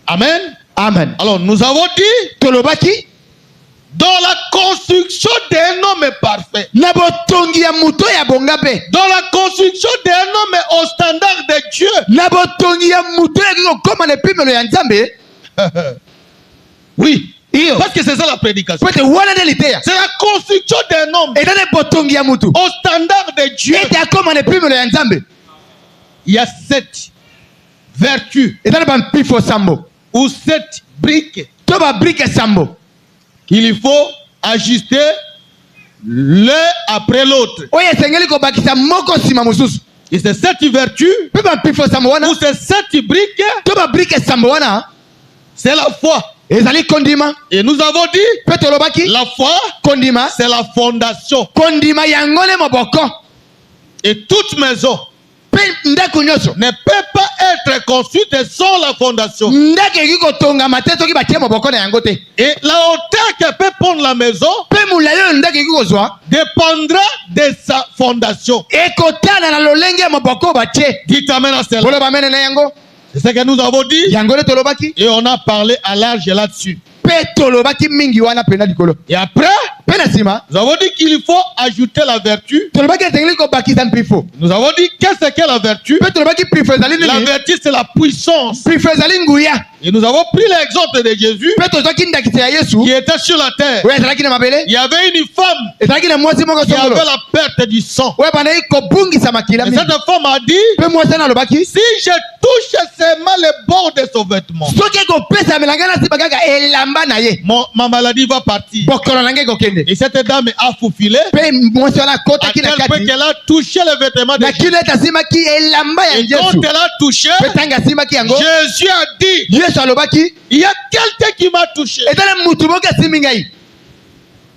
Amen. Amen. Alors nous avons dit, Tolobaki. dans la construction d'un homme parfait, Na botongi ya muto ya bongabe. dans la construction d'un homme au standard de Dieu, Na botongi ya muto ya kiko koma ne pimelo ya nzambe. oui, Iyo. parce que c'est ça la prédication. Pwete wana de litea. C'est la construction d'un homme Et dans les botongi ya mutu. au standard de Dieu. Et ya koma ne pimelo ya nzambe. Il y a 7 vertus Et dans les bampifo sambo. ou 7 briques Toba brique sambo. qu'il faut ajuster l'un après l'autre. Oye sengeli ko bakisa moko sima mususu. Et ces 7 vertus Pe bampifo sambo wana. ou ces 7 briques, Toba brique sambo wana. c'est la foi. Ezali kondima. Et nous avons dit, Pe tolobaki. la foi, Kondima. c'est la fondation. Kondima yangole moboko. Et toute maison Pe ndako nyoso. ne peut pas être construite sans la fondation. Ndake kiko tonga mateso ki batie moboko na yango te. Et la hauteur que peut prendre la maison Pe mulayo ndake kiko zwa. dépendra de sa fondation. Ekotana na lolenge ya moboko batie. Dites amen à cela. Bolo bamene na yango. C'est ce que nous avons dit Yango le tolobaki. et on a parlé à large là-dessus. Pe tolobaki mingi wana pena dikolo. Et après, Pe na sima. nous avons dit qu'il faut ajouter la vertu. Tolobaki etengeli ko bakisa mpifo. Nous avons dit qu'est-ce que la vertu? Pe tolobaki pifo ezali La nini? vertu, c'est la puissance. Pifo ezali nguya. Et nous avons pris l'exemple de Jésus Pe tozwaki ndakisa ya Yesu. qui était sur la terre. Oyo ezalaki na mabele. Il y avait une femme Ezalaki na mwasi moko qui avait songolo. la perte du sang. Oyo bandaki kobungisa makila Et mingi. cette femme a dit, Pe mwasi wana alobaki. si je touche seulement le bord de son vêtement, Soki ekopesa melanga na siba kaka elamba na ye. ma maladie va partir. Bokolo na ngai ekokende. Et cette dame a faufilé Pe mwasi wana à akotaki tel na point kati. qu'elle a touché le vêtement de Na Jésus. kino ete asimaki elamba ya Et quand Yesu. elle a touché, Pe ntango asimaki yango. Jésus a dit, Yesu alobaki. il y a quelqu'un qui m'a touché. Etala mutu moko asimi ngai.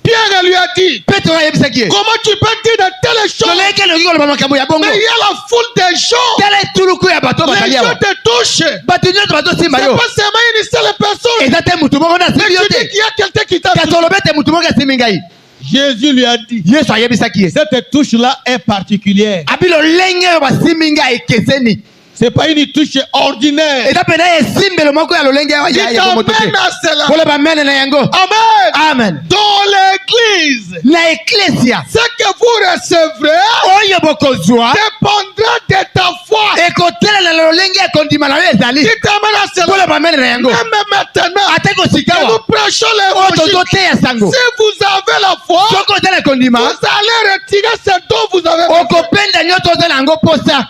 Pierre lui a dit, Petro ayebisaki ye. comment tu peux dire de telles choses? Toleki eloki koloba makambo ya bongo. Mais il y a la foule des gens. Tala etuluku ya bato Les bazali gens awa. te touchent. Bato nyonso bazosimba C'est yo. pas seulement une seule personne. Eza te mutu moko na Mais asimi yo tu dis te. qu'il y a quelqu'un qui t'a Kasi touché. olobi ete mutu moko asimi ngai. Jésus lui a dit, Yesu ayebisaki ye. cette touche-là est particulière. Abi lolenge oyo basimi ngai ekeseni. C'est pas une touche ordinaire. Eza pena esimbelo moko ya lolenge Dis ya bomoto te. amen à cela. Koloba mene na yango. Amen. Amen. Dans l'église, Na eklesia. ce que vous recevrez Oyo bokozwa. dépendra de ta foi. Ekotela na lolenge ya kondima na yo ezali. Dis amen à cela. Koloba mene na yango. Même maintenant, Ate kosika que wa. nous prêchons Oyo l'évangile. tozoteya sango. Si vous avez la foi, Soko ozala kondima. vous allez retirer ce dont vous avez besoin. Okopenda nyonso ozala yango posa.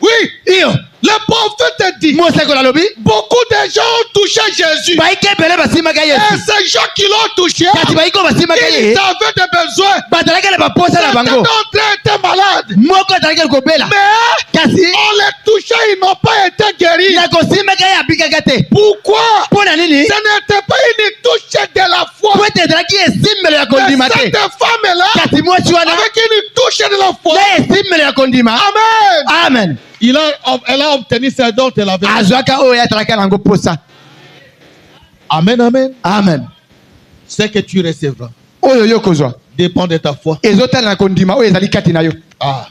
Oui, Iyo. le prophète dit, Moseko nalobi. beaucoup de gens ont touché Jésus. Baike ebele basimaka Et Yesu. ces gens qui l'ont touché, Kasi baiko basimaka ils ye. avaient des besoins. Bazalaki na baposa na Certains bango. d'entre eux étaient malades. Moko azalaki kobela. Mais Kasi on les touchait, ils n'ont pas été guéris. na kosimaka ye abikaka te. Pourquoi? Mpo na nini? Ce n'était pas une touche de la foi. Po ete ezalaki esimbelo ya Mais kondima te. cette femme-là, Kasi mwasi wana avec une touche de la foi, na esimbelo ya kondima. Amen. Amen. Elle a obtenu ce dont elle avait. Azwaka oyo atalaka nango posa. Amen, amen. Amen. Ce que tu recevras Oyo yo kozwa. dépend de ta foi. Ezotala na kondima oyo ezali kati na yo. Ah.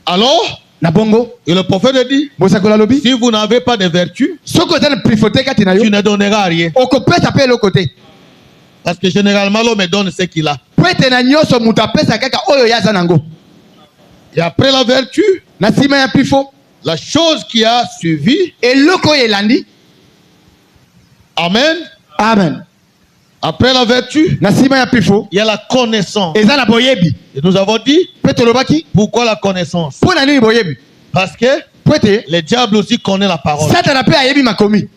Alors, Na bongo. et le prophète dit, Moseko nalobi. si vous n'avez pas de vertu, Soko ozala prifote kati na yo. tu ne donneras rien. Okopesa pe eloko te. Parce que généralement, l'homme donne ce qu'il a. Po ete na nyonso mutu apesa kaka oyo ye aza nango. Et après la vertu, Na nsima ya pifo. la chose qui a suivi, Eloko oyo elandi. amen. Amen. Après la vertu, Na nsima ya pifo. il y a la connaissance. Eza na boyebi. Et nous avons dit, Pe tolobaki. pourquoi la connaissance? Po na nini boyebi? Parce que Po ete le diable aussi connaît la parole. Satana pe ayebi makomi.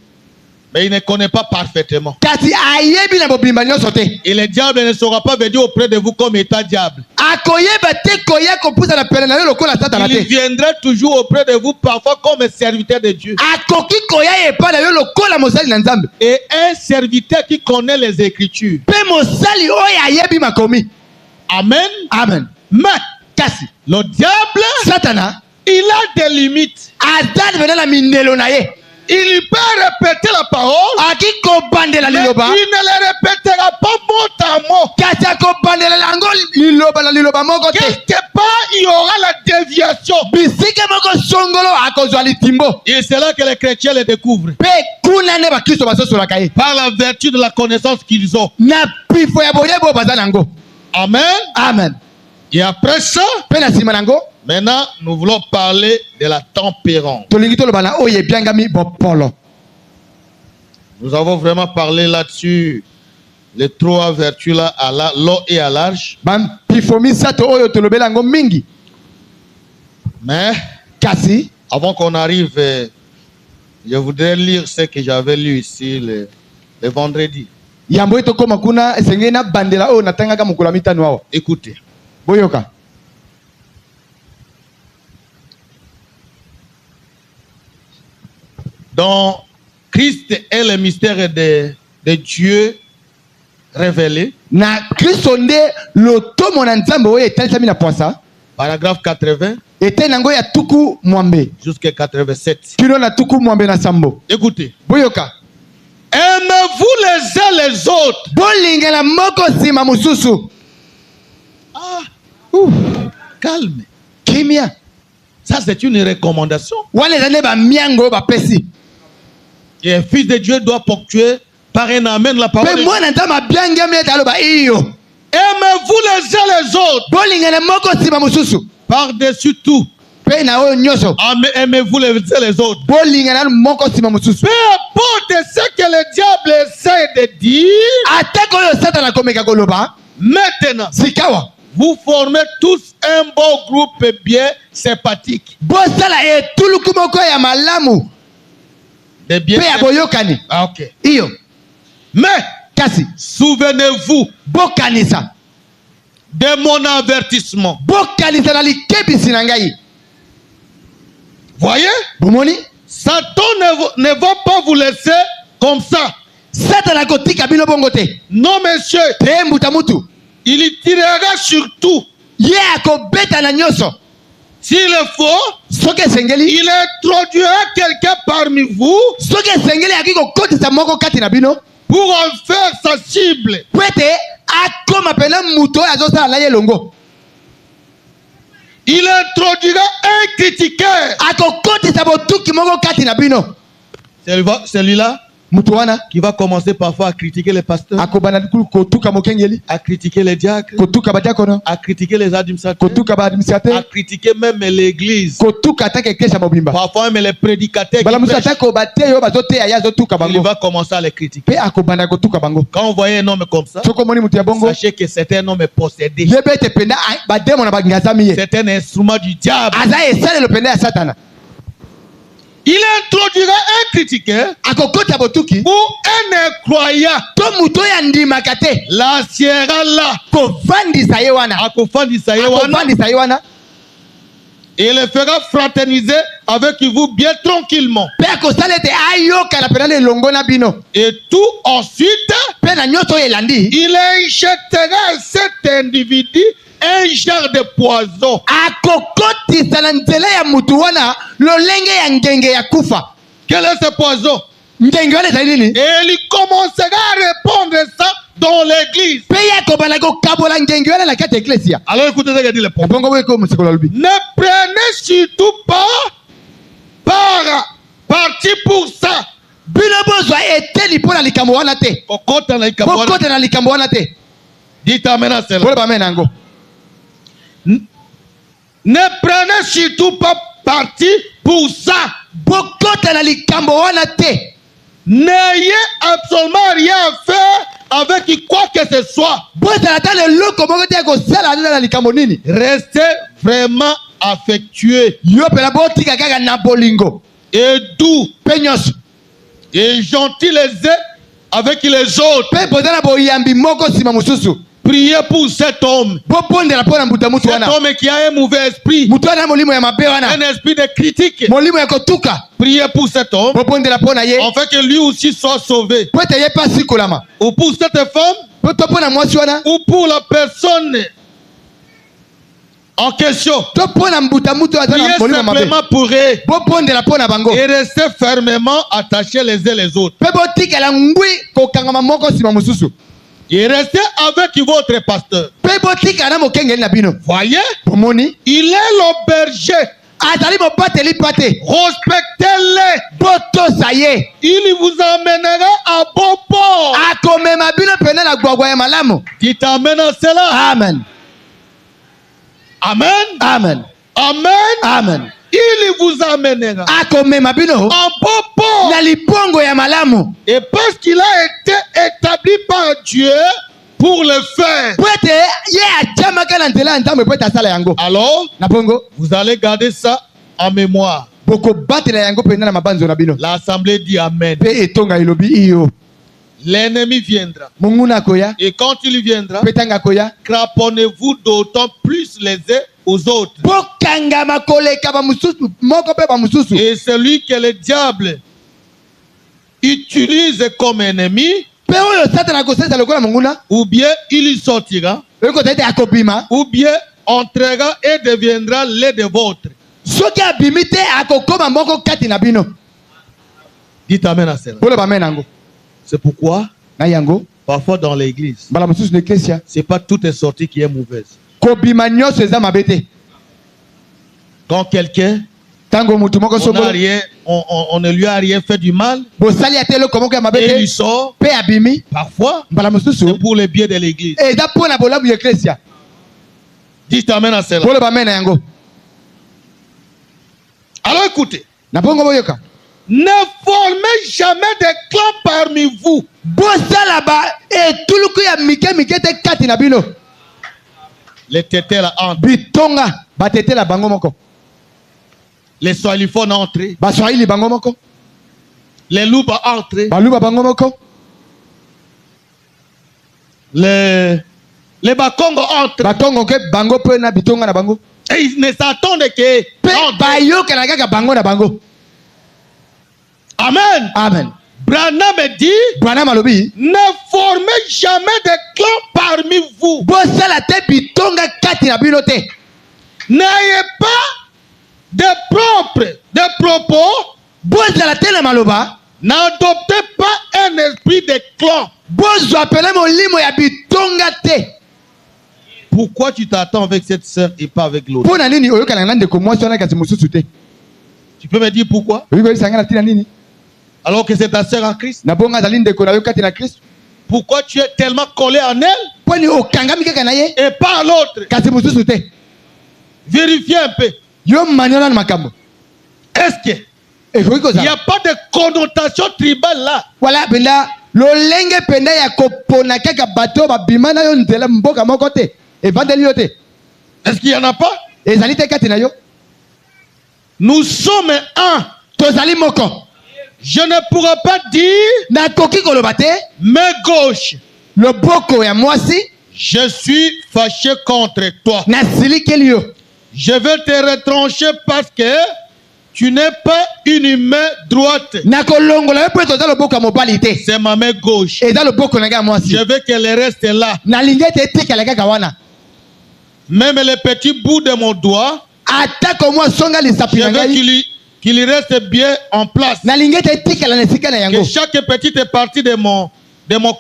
Mais il ne connaît pas parfaitement. Kasi ayebi na bobimba nyonso te. Et le diable ne saura pas venir auprès de vous comme état diable. Akoyeba te koya kopusa na pele na yo lokola Satana Il te. viendrait toujours auprès de vous parfois comme serviteur de Dieu. Akoki koya epa na yo lokola mosali na Nzambe. Et un serviteur qui connaît les Écritures. Pe mosali oyo ayebi makomi. Amen. Amen. Mais Kasi le diable, Satana il a des limites. azali vena na mindelo na ye. il peut répéter la parole, akikobandela mais il liloba ne le répétera pas mot à mot. kasi akobandela lango liloba na liloba moko te Quelque part, il y aura la déviation. bisika moko songolo akozwa litimbo Et c'est là que les chrétiens le découvrent. mpe kuna nde bakristo bazosolaka ye Par la vertu de la connaissance qu'ils ont. na pifo ya boyebi oyo baza nango Amen. amen Et après ça, mpe na nsima nango maintenant, nous voulons parler de la tempérance. tolingi toloba na oyo ebyangami bopolo Nous avons vraiment parlé là-dessus, les trois vertus là, à l'eau et à l'arche. bampifo misato oyo tolobela yango mingi Mais kasi avant qu'on arrive, je voudrais lire ce que j'avais lu ici le vendredi. yambo oyo tokóma kuna esengeli nabandela oyo natangaka mokolo ya mitano awa Écoutez. boyoka Donc, Christ est le mystère de Dieu révélé. na kristo nde lotomo na nzambe oyo etalisami na pwasa Paragraphe 80 etali nango ya tuku mwambe jusqu'à 87. kino na tuku mwambe na sambo Écoutez. boyoka Aimez-vous les uns les autres. bolingana moko nsima mosusu Calme. kimia Ça, c'est une recommandation. wana eza nde bamiango oyo bapesi Et un fils de Dieu doit ponctuer par un amen la parole. mpe de- mwana nzambe abiangami ete aloba iyo Aimez-vous les uns les autres. bolingana moko nsima mosusu Par-dessus tout. mpe na oyo nyonso Aimez-vous les uns les autres. bolingana moko nsima mosusu Peu importe ce que le diable essaie de dire, atako oyo satana akomeka koloba maintenant, sikawa vous formez tous un beau groupe bien sympathique. bosala etuluku moko ya malamu De bien mpe ya boyokani Ah, ok. iyo Mais, kasi souvenez-vous bokanisa de mon avertissement. bokanisa na likebisi na ngai Voyez, bomoni Satan ne va pas vous laisser comme ça. satana akotika bino bongo te Non, monsieur, te mbuta mutu il y tirera sur tout. ye akobeta na nyonso S'il est faux, soki esengeli il introduira quelqu'un parmi vous soki esengeli aki kokotisa moko kati na bino pour en faire sa cible. po ete akoma pena mutu oyo azosala na ye elongo Il introduira un critiqueur. akokotisa botuki moko kati na bino Celui-là mutu wana qui va commencer parfois à critiquer les pasteurs, akobanda kotuka mokengeli à critiquer les diacres, kotuka badiakono à critiquer les administrateurs, kotuka à baadministrateur critiquer même l'église, kotuka ataka ekesha mobimba parfois même les prédicateurs qui bala mosusu prêchent. ataka obateya oyo bazoteya ye azotuka Il bango va commencer à les critiquer. mpe akobanda kotuka bango Quand vous voyez un homme comme ça, soki omoni mutu ya bongo sachez que c'est un homme possédé. yebe ete penda bademo na bangazami ye C'est un instrument du diable. aza esalelo penda ya satana Il introduira un critiqueur akokota botuki ou un incroyant. to mutu oyo andimaka te La sierra là. kovandisa ye wana Akofandisa ye wana. akovandisa ye wana Et le fera fraterniser avec vous bien tranquillement. mpe akosala ete ayokana pena na elongo na bino Et tout ensuite, mpe na nyonso oyo elandi il injectera à cet individu un genre de poison. akokotisa na nzela ya mutu wana lolenge ya ngenge ya kufa Quel est ce poison? ngenge wana ezali nini Et il commencera à répondre ça dans l'église. mpe ye akobanda kokabola ngenge wana na kati ya eklesia Alors écoutez ce que dit le prophète. ebongo boyeko mosekolo alobi Ne prenez surtout pas parti pour ça. bino bozwa eteli mpo na likambo wana te Kokota na ikambo wana. bokota na likambo wana te Dites amen à cela. boloba me nango Ne prenez surtout pas parti pour ça. bokota na likambo wana te N'ayez absolument rien à faire avec quoi que ce soit. bozala ta leloko moko te ya kosala nini na likambo nini Restez vraiment affectueux yo mpena botika kaka na bolingo et doux mpe nyonso et gentils les uns avec les autres. mpe boza na boyambi moko nsima mosusu Priez pour cet homme. bobondela mpo na mbuta mutu Cet wana homme qui a un mauvais esprit, mutu wana na molimo ya mabe wana un esprit de critique. molimo ya kotuka Priez pour cet homme, bobondela mpo na ye afin que lui aussi soit sauvé. po ete ye mpe asikolama Ou pour cette femme, po to mpo na mwasi wana ou pour la personne en question. topona mbuta mutu aza na Priez molimo mabe simplement pour eux bopondela mpo na bango et restez fermement attachés les uns les autres. mpe botikela ngwi kokangama moko nsima mosusu Et restez avec votre pasteur. mpe botikala na mokengeli na bino Voyez, bomoni il est le berger. azali mobateli mpa te Respectez-le. botosa ye Il vous amènera à bon port. akomema bino pene na gwagwa ya malamu Qui t'amène à cela. amen Amen. amen Amen. amen Il vous amènera akomema bino à bon port. na libongo ya malamu Et parce qu'il a été établi par Dieu pour le faire. po ete ye atiamaka na nzela ya nzambe po ete asala yango Alors, na bongo vous allez garder ça en mémoire. bokobatela yango mpenza na mabanzo na bino L'assemblée dit Amen. mpe etonga elobi iyo L'ennemi viendra. monguna akoya Et quand il viendra, mpe ntango akoya cramponnez-vous d'autant plus les uns aux autres. bokangama koleka bamosusu moko mpe bamosusu Et celui que le diable utilise comme ennemi, mpe oyo satana akosalisa lokola monguna ou bien il sortira, oyo kozala ete akobima ou bien entrera et deviendra l'un de vôtres. soki abimi te akokoma moko kati na bino Dites Amen à cela. boloba me nango C'est pourquoi, na yango parfois dans l'église, mbala mosusu na eklesia c'est pas toute sortie qui est mauvaise. kobima nyonso eza mabe te Quand quelqu'un, ntango motu moko songolo on ne lui a rien fait du mal, bosali ate eloko moko ya mabe et il te sort, mpe abimi parfois, mbala mosusu c'est pour le bien de l'église. eza mpo na bolamu ya eklesia Dites Amen à cela. boloba me na yango Alors écoutez, na bongo boyoka ne formez jamais des clans parmi vous. bosala ba etuluku ya mike mike te kati na bino Les tétels entrent, bitonga batetela bango moko les soiliphones entrent, baswahili bango moko les loups entrent, baluba bango moko les bakongo entrent. batongo ke bango mpe na bitonga na bango Et ils ne s'attendent que. mpe bayokela kaka bango na bango Amen. amen Branham dit, branam alobi ne formez jamais des clans parmi vous. bosala te bitonga kati na bino te N'ayez pas de propos. bozala te na maloba N'adoptez pas un esprit de clan. bozwa pele molimo ya bitonga te Pourquoi tu t'attends avec cette sœur et pas avec l'autre? mpo na nini oyokana na ndeko mwasi wana kasi mosusu te Tu peux me dire pourquoi? oyi koyebisanga na ntina nini Alors que c'est ta sœur en Christ. na bongo azali ndeko na yo kati na kristo Pourquoi tu es tellement collé en elle mponi okangami kaka na ye et pas à l'autre? kasi mosusu te Vérifiez un peu. yo maniola na makambo Est-ce qu'il ekoki n'y kozala a pas de connotation tribale là? wala mpenza lolenge mpenza ya kopona kaka bato babima na yo nzela mboka moko te evandeli yo te Est-ce qu'il n'y en a pas? ezali te kati na yo Nous sommes un. tozali moko Je ne pourrais pas dire nakoki koloba te main gauche. loboko ya mwasi Je suis fâché contre toi. nasilikeli yo Je vais te retrancher parce que tu n'es pas une main droite. nakolongola yo mpo toza loboko ya mobali te C'est ma main gauche. eza loboko na ngai ya mwasi Je veux qu'elle reste là. nalingi ete etikala kaka wana Même le petit bout de mon doigt, atako mwa songa lisapi je na veux ngai qu'il reste bien en place. nalingi ete etikala na esika na Que yango chaque petite partie de mon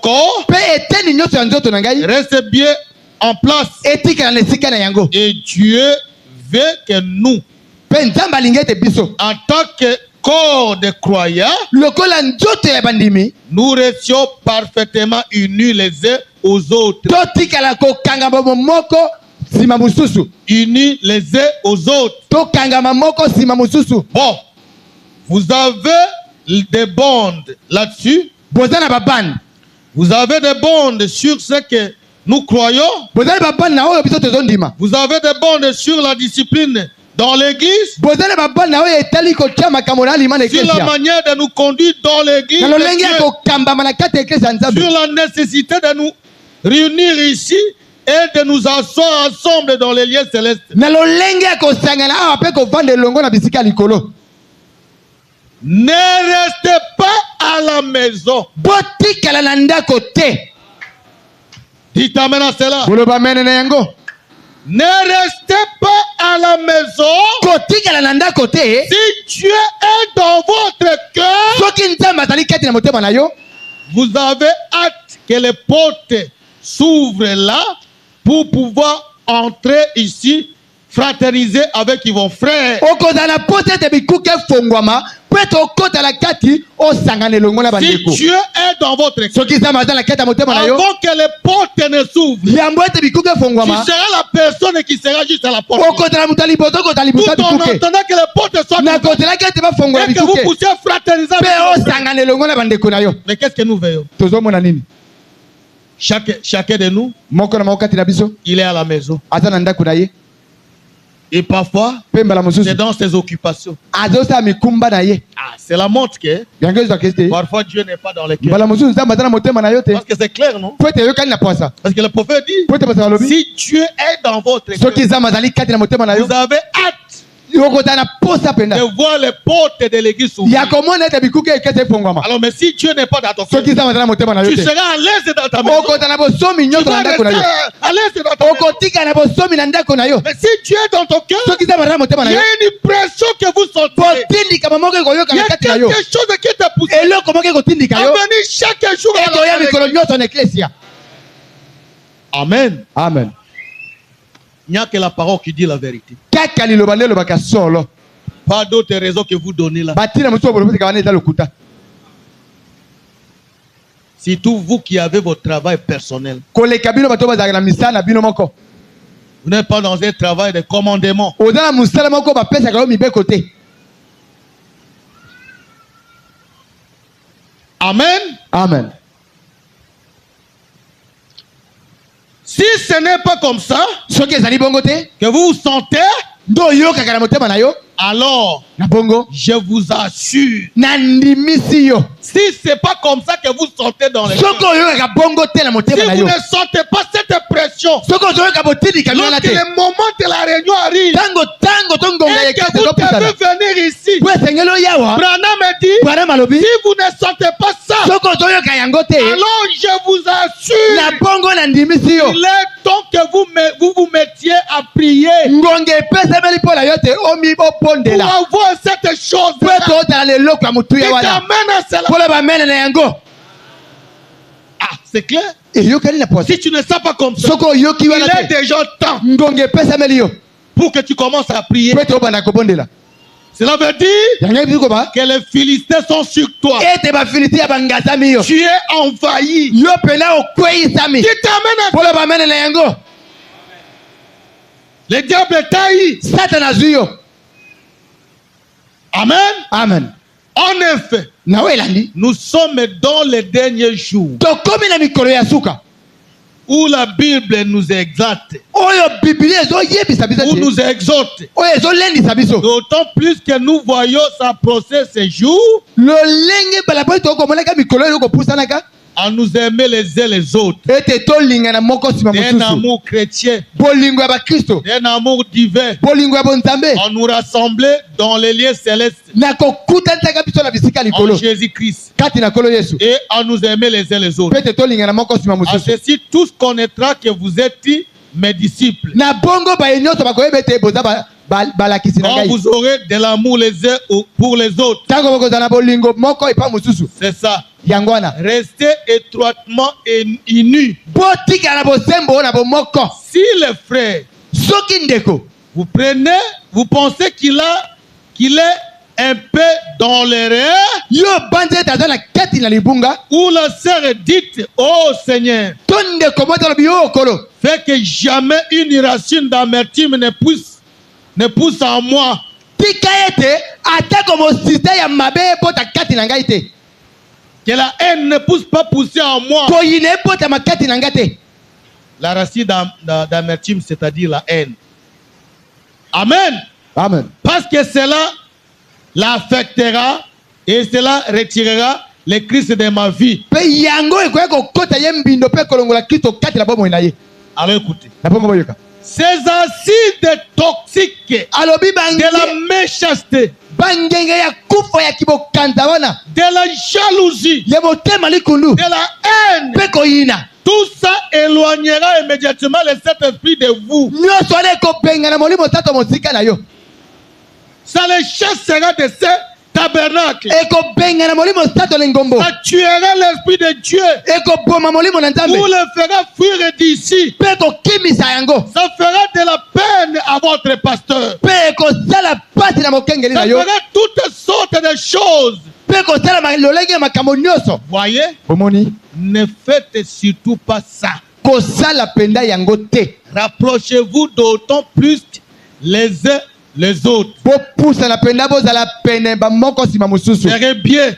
corps mpe eteni nyonso ya nzoto na ngai reste bien en place. etikala na esika na yango Et Dieu veut que nous, mpe nzambe alingi ete biso en tant que corps de croyants, lokola nzoto ya bandimi nous restions parfaitement unis les uns aux autres. totikala kokangama moko nsima mosusu Unis les uns aux autres. tokangama moko nsima mosusu Bon, vous avez des bandes là-dessus. boza na babande Vous avez des bandes sur ce que nous croyons. boza na babande na oyo biso tozondima Vous avez des bandes sur la discipline dans l'église. boza na babande na oyo etali kotia makambo na alima na Sur la eklesia manière de nous conduire dans l'église. na de lolenge ya Dieu. kokambama na kati ya eklesia ya nzambe Sur la nécessité de nous réunir ici et de nous asseoir ensemble dans les lieux célestes. na lolenge ya kosangana awa mpe kovanda elongo na bisika ya likolo Ne restez pas à la maison. botikala na ndako te Dites amen à cela. boloba mene na yango Ne restez pas à la maison. kotikala na ndako te Si Dieu est dans votre cœur, soki nzambe azali kati na motema na yo vous avez hâte que les portes s'ouvrent là pour pouvoir entrer ici, fraterniser avec vos frères. okozala na posa ete bikuke efongwama po ete okotala kati osangana elongo na Si bandeko Dieu est dans votre cœur, soki nzambe aza na kati ya motema na yo avant que les portes ne s'ouvrent, yambo ete bikuke tu efongwama seras la personne qui sera juste à la porte. okozala moto ya liboso okozala Tout liboso ya en bikuke entendant que les portes soient na ouvertes kozelaki ete bafongola et que vous bikuke puissiez fraterniser mpe avec vos frères. osangana elongo na bandeko na yo Mais qu'est-ce que nous veillons? tozomona nini Chacun de nous, moko na moko kati na biso il est à la maison. aza na ndako na ye Et parfois, mpe mbala c'est mosusu dans ses occupations. azosala mikumba na ye Ah, c'est la montre que yango ezwaka te parfois Dieu n'est pas dans les cœurs. mbala mosusu nzambe aza na motema na yo te Parce que c'est clair, non? po ete eyokani na poasa Parce que le prophète dit, po ete basa balobi si Dieu est dans votre cœur, soki nzambe azali kati na motema na yo vous avez hâte okozala na posa mpenza de voir les portes de l'église ya s'ouvrir. komona ete bikuke ekesi efongwama Alors, mais si Dieu n'est pas dans ton cœur, soki nzambe aza na motema na yo tu te seras à l'aise dans ta maison. okozala na bosomi Tu nyonso vas na ndako na rester yo à l'aise dans ta maison. okotika na bosomi na ndako na yo Mais si Dieu est dans ton cœur, soki nzambe aza na motema na il y yo a une pression que vous sentez. kotindikama moko ekoyoka Il y na a kati na yo quelque chose qui te pousse eloko moko ekotindika à yo venir chaque jour à ekoya la mikolo nyonso na eklesia Amen. amen Il n'y a que la parole qui dit la vérité. kaka liloba nde elobaka solo Pas d'autres raisons que vous donnez là. batina mosusu boloboseka wana eza lokuta Surtout vous qui avez votre travail personnel. koleka bino bato bazalaka na misala na bino moko Vous n'êtes pas dans un travail de commandement. oza na mosala moko bapesaka yo mibeko te Amen. amen Si ce n'est pas comme ça soki ezali bongo te que vous vous sentez, nde oyokaka na motema na yo alors na bongo je vous assure, nandimisi yo si c'est pas comme ça que vous sentez dans les soki cœurs, oyokaka bongo te na si motema na vous yo ne sentez pas cette pression, soki ozoyoka botindika wana lorsque te le moment de la réunion arrive tango tongonga ya et que ekese vous ezopusana devez venir ici, po esengeli oyawa Branham me dit, bwana malobi si vous ne sentez pas ça, soki ozoyoka yango te alors je vous assure, na bongo nandimisi yo il est temps que vous vous mettiez à prier ngonga epesemeli mpo na yo te pour obondela avoir cette chose po ete otala leloko ya motuya qui wana t'amène à cela. mpo na bamene na yango Ah, c'est clair. eyokani na posa Si tu ne sais pas comme ça, soki oyoki il wana est te déjà temps ngonga epesemeli yo pour que tu commences à prier. po ete obanda kobondela Cela veut dire yango yebi koba que les Philistins sont sur toi. ete bafilisi ya bangazami yo Tu es envahi. yo mpena okweyisami Qui t'amène à mpo na bamene na yango le diable taille. satana azwi yo Amen. amen En effet, nawe elandi nous sommes dans les derniers jours tokomi na mikolo ya suka où la Bible nous exhorte, oyo biblia ezoyebisa biso où te nous exhorte. oyo ezolendisa biso D'autant plus que nous voyons s'approcher ces jours lolenge mbala mpo tokomonaka mikolo oyo kopusanaka à nous aimer les uns les autres. ete tolingana moko nsima D'un mosusu amour chrétien, bolingo ya bakristo d'un amour divin. bolingo ya bonzambe On nous rassemblait dans les lieux célestes na kokutanisaka biso na bisika en likolo Jésus-Christ kati na nkolo yesu et à nous aimer les uns les autres. mpe ete tolingana moko nsima À mosusu ceci, tous connaîtra que vous êtes mes disciples. na bongo baye nyonso bakoyeba ete boza balakisi na Quand ngai vous aurez de l'amour les uns pour les autres. ntango bokozala na bolingo moko epa mosusu C'est ça. yango wana Restez étroitement unis. botikala na bosembo na bomoko Si les frères, soki ndeko vous pensez qu'il est un peu dans l'erreur, yo banzi ete aza na kati na libunga ou la sœur dit, oh Seigneur, to ndeko moko alobi yo okolo fait que jamais une racine d'amertume ne pousse en moi. tika ete atako mosite ya mabe ebota kati na ngai te Que la haine ne pousse pas pousser en moi. koyina ebotama kati na ngai te La racine d'amertume, c'est-à-dire la haine. Amen. amen Parce que cela l'affectera et cela retirera le Christ de ma vie. mpe yango ekoya kokota ye mbindo mpe kolongola kristo kati na bomoi na ye Alors écoutez. na bongo boyoka Ces acides toxiques alobi de la méchanceté, bangenge ya kufa ya kibokanza wana de la jalousie, ya motema likundu de la haine, mpe koyina Tout ça éloignera immédiatement les sept esprits de vous. nyonso wana ekobengana molimo mosantu mosika na yo. Ça les chassera de ces tabernacles. Ekobengana molimo mosantu na ngombo. Ça tuera l'esprit de Dieu. Ekoboma molimo na nzambe. Vous le fera fuir d'ici. Mpe ekokimisa yango. Ça fera de la peine à votre pasteur. Mpe ekosala pasi na mokengeli Ça na yo. fera toutes sortes de choses. Mpe ekosala lolenge ya makambo nyonso. Voyez, Omoni ne faites surtout pas ça. kosala penda yango te. Rapprochez-vous d'autant plus les uns les autres. Bopusana penda bozala pene bamoko nsima mosusu. Serez bien.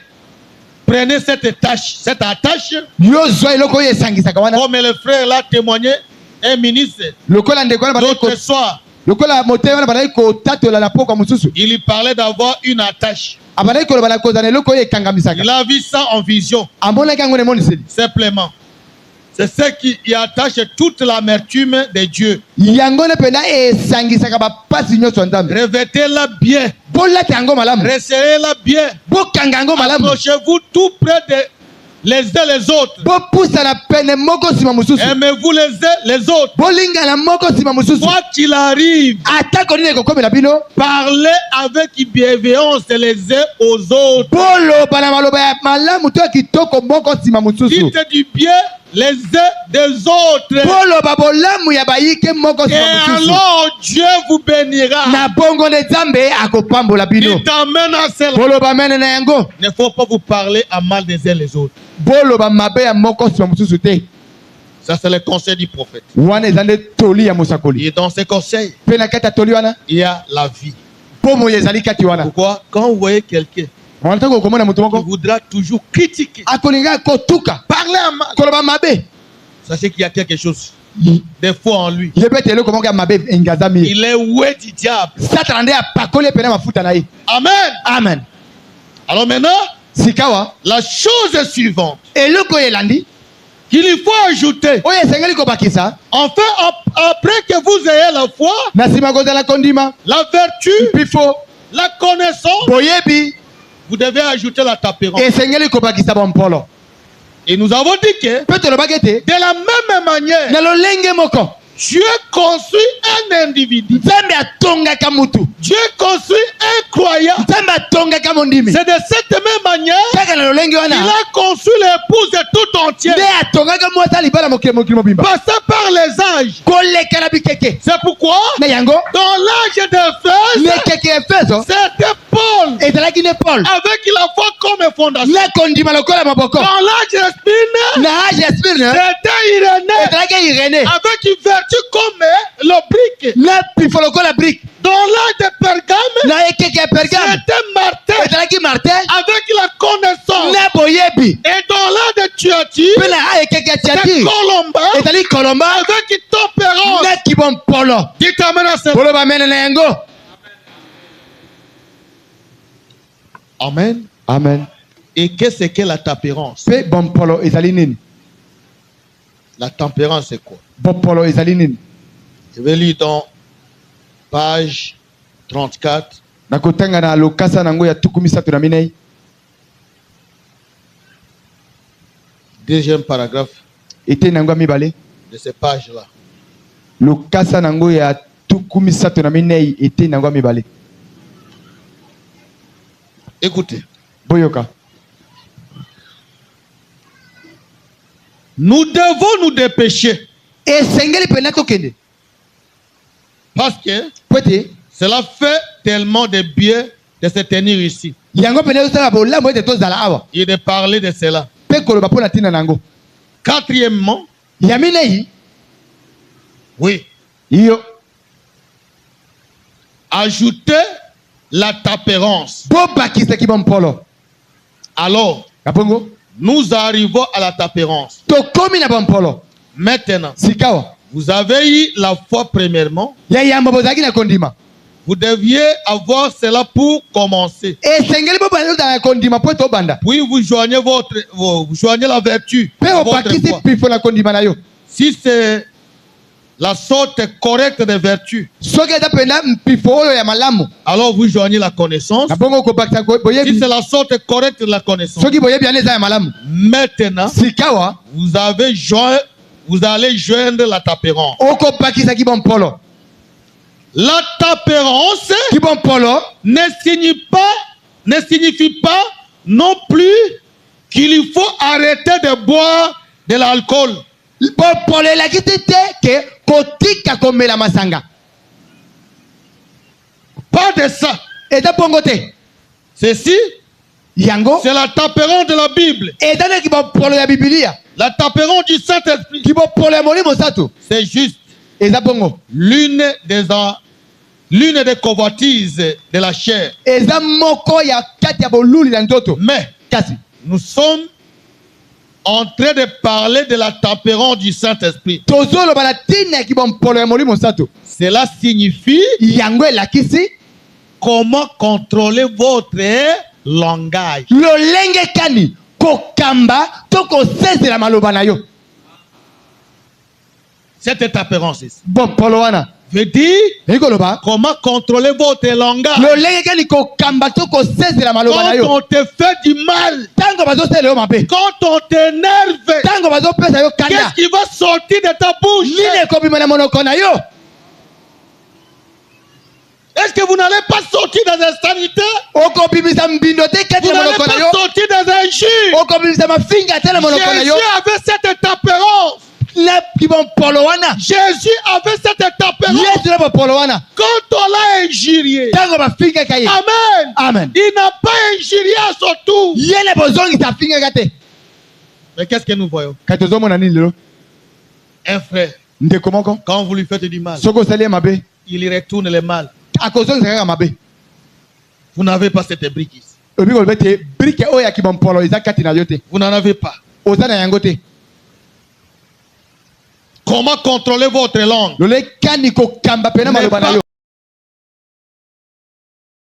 Prenez cette attache, Yo zwa eloko oyo esangisaka wana. comme le frère l'a témoigné, un ministre, Lokola ndeko wana l'autre soir, lokola motema wana bazali kotatola na pokwa mosusu. il lui parlait d'avoir une attache. Abazali koloba na kozala eloko oyo ekangamisaka. Il a vu ça en vision, Amonaki yango na emoniseli. simplement. C'est ce qui attache toute l'amertume de Dieu. Yango ne penda esangisaka bapasi nyonso ya nzambe. Revêtez-la bien, Bolata yango malamu. resserrez-la bien. Bokanga yango malamu. Approchez-vous tout près de les uns les autres. Bopusana pene moko nsima mosusu. Aimez-vous les uns les autres. Bolingana moko nsima mosusu. Quoi qu'il arrive, Atako nini ekokomela bino. parlez avec bienveillance les uns aux autres. Boloba na maloba ya malamu to ya kitoko moko nsima mosusu. Dites du bien les uns des autres. Boloba bolamu ya bayike moko Et nsima mosusu. alors Dieu vous bénira. Na bongo ne nzambe akopambola bino. Il t'amène à cela. Boloba mene na yango. Il ne faut pas vous parler à mal des uns les autres. Boloba mabe ya moko nsima mosusu te. Ça, c'est le conseil du prophète. Wana eza nde toli ya mosakoli. Et dans ces conseils, Mpe na kati ya toli wana il y a la vie. bomo ezali kati wana. Pourquoi? Quand vous voyez quelqu'un Wana ntango okomona moto qui moko voudra toujours critiquer, akolinga kotuka parler à mal, koloba mabe. sachez qu'il y a quelque chose des fois en lui. Ye pete eloko moko ya mabe engazami. Il est oué du diable. Satana nde apakoli pena mafuta na ye. Amen. Amen. Alors maintenant, Sikawa la chose suivante eloko elandi qu'il faut ajouter, oyo esengeli kobakisa enfin, après que vous ayez la foi, na nsima kozala kondima la vertu, mpifo la connaissance, boyebi vous devez ajouter la tapérance. esengeli kobakisa bampolo. Et nous avons dit que Mpe tolobaki ete de la même manière, na lolenge moko Dieu construit un individu. nzambe atongaka mutu. Dieu construit un croyant. Nzambe atongaka mondimi. C'est de cette même manière Kaka na lolenge qu'il wana a construit l'épouse tout entière. nde atongaka mwasi libala mokili mobimba. Passant par les âges. Koleka na bikeke. C'est pourquoi, Na yango dans l'âge d'Éphèse, mekeke efeso c'était Paul ezalaki ne Paul avec la foi comme fondation. na kondima lokola maboko. Dans l'âge de Spine, Na age ya Spirne c'était Irénée ezalaki Irene avec une vertu comme le brique. na pifo lokola brique. Dans l'âge de Pergame, Na ekeke ya Pergame c'était Martin ezalaki Martin avec la connaissance. na boyebi. Et dans l'âge de Thyatire, Mpe na ekeke ya c'est Tiatiri Colomba ezali Kolomba avec une tempérance. na kibompolo. Dites amen à ça. Boloba mene na yango. Amen. Amen. Et qu'est-ce que la tempérance? Mpe bompolo ezali nini? La tempérance, c'est quoi? Bompolo ezali nini? Je vais lire dans page 34. Nakotanga na lokasa nango ya tuku misato na minei. Deuxième paragraphe Ete nango ya mibale. de ces pages-là. Lokasa nango ya tuku misato na minei ete nango ya mibale. Écoutez. Boyoka. Nous devons nous dépêcher. Esengeli pena tokende. Parce que Pwete cela fait tellement de bien de se tenir ici yango pena osala bolamu ete tozala awa. et de parler de cela. Pe koloba pona tina nango. Quatrièmement, Ya minei oui, iyo ajouter la tempérance. bobakisa kibompolo. Alors, Kapongo nous arrivons à la tempérance. tokomi na bompolo. Maintenant, Sikawa vous avez eu la foi premièrement. ya yamba bozalaki na kondima. Vous deviez avoir cela pour commencer. Esengeli bobanda ozala na kondima po tobanda. Puis vous joignez vous joignez la vertu Pe à votre obakisi foi. pifo na kondima na yo. Si c'est la sorte correcte de vertu, Soki eza pena mpifo oyo ya malamu. alors vous joignez la connaissance. Na bongo kobakisa Si boyebi. c'est la sorte correcte de la connaissance, Soki boyebi ane eza ya malamu. maintenant, Sikawa vous avez joint vous allez joindre la tapérance. okobakisa kibompolo. La tapérance Kibompolo ne signifie pas non plus qu'il faut arrêter de boire de l'alcool. bompolo elaki te ke kotika komela masanga. Pas de ça. Eza bongo te. Ceci, Yango c'est la tapérance de la Bible. eza ne kibompolo ya Biblia. La tapérance du Saint-Esprit. Kibompolo ya Molimo Santu. C'est juste Eza bongo. l'une des convoitises de la chair. Eza moko ya kati ya boluli na ndoto. Mais Kasi nous sommes en train de parler de la tempérance du Saint-Esprit. tozoloba na tina ya kibompolo ya Molimo Santu. Cela signifie Yango elakisi comment contrôler votre langage. lolenge kani kokamba to kosezela maloba na yo. Cette tempérance ici Bompolo wana veut dire ekoloba comment contrôler votre langage. lolenge kani kokamba to kosezela maloba na Quand yo. on te fait du mal, Tango bazosela yo mabe. quand on t'énerve, Tango bazopesa yo kanda. qu'est-ce qui va sortir de ta bouche? Nini ekobima na monoko na yo? Est-ce que vous n'allez pas sortir dans un sanitaire? Okobimisa mbindo te kati Vous na n'allez monoko na pas yo. sortir dans un jus. Okobimisa mafinga te na monoko na yo. Jésus avait cette tempérance. Na kibompolo wana. Jésus avait cette tempérance. Yesu na bompolo wana. Quand on l'a injurié, Tango mafinga kaye. Amen. Amen. Il n'a pas injurié à son tour. Yele bozongisa finga kate. Mais qu'est-ce que nous voyons? Kati ozomona nini lelo? Un frère, Ndeko moko. quand vous lui faites du mal, Soko osali ye mabe. il retourne le mal. Akozongisa kaka mabe. Vous n'avez pas cette brique ici. Obi koloba te brike oyo ya kibompolo eza kati na yo te. Vous n'en avez pas. Oza na yango te. Comment contrôler votre langue? Lole kani kokamba pena Ne maloba na pas yo.